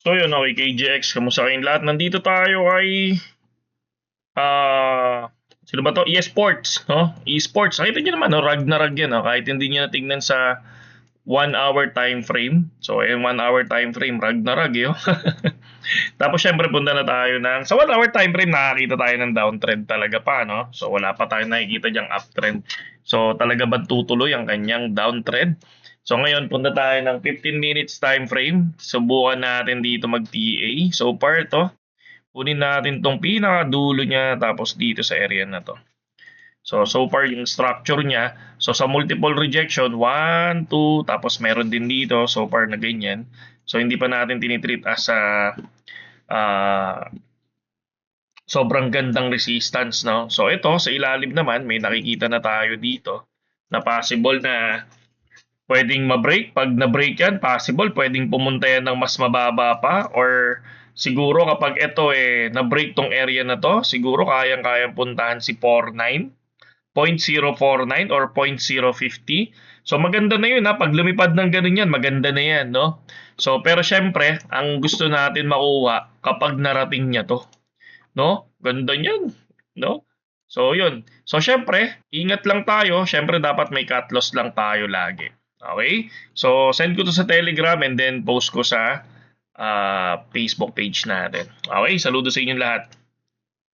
So yun, okay, KGX, kamusta kayong lahat? Nandito tayo ay, sino ba to? eSports, no? eSports, nakita nyo naman, no? Ragnarag yan, no? Kahit hindi nyo natignan sa 1 hour time frame. So, 1 hour time frame, Ragnarag, yun. Tapos, syempre, punta na tayo sa 1 hour time frame, nakakita tayo ng downtrend talaga pa, no? So, wala pa tayo nakikita diyang uptrend. So, talaga ba tutuloy ang kanyang downtrend? So, ngayon, punta tayo ng 15 minutes time frame. Subukan natin dito mag-TA. So, far ito, kunin natin tong pinakadulo niya, tapos dito sa area na to. So far yung structure niya, so sa multiple rejection, 1, 2, tapos meron din dito, so far na ganyan. So hindi pa natin tinitreat as a sobrang gandang resistance, no? So ito, sa ilalim naman, may nakikita na tayo dito na possible na pwedeng ma-break. Pag na-break yan, possible, pwedeng pumunta yan ng mas mababa pa, or siguro kapag ito na-break tong area na to, siguro kayang-kayang puntahan si 49. 0.049 or 0.050. So maganda na yun ha. Pag lumipad ng ganun yan, maganda na yan, no? So pero syempre, ang gusto natin makuha kapag narating niya to, no? Ganda niyan, no? So yun. So syempre, ingat lang tayo. Syempre dapat may cut loss lang tayo lagi. Okay? So send ko to sa Telegram and then post ko sa Facebook page natin. Okay? Saludo sa inyong lahat.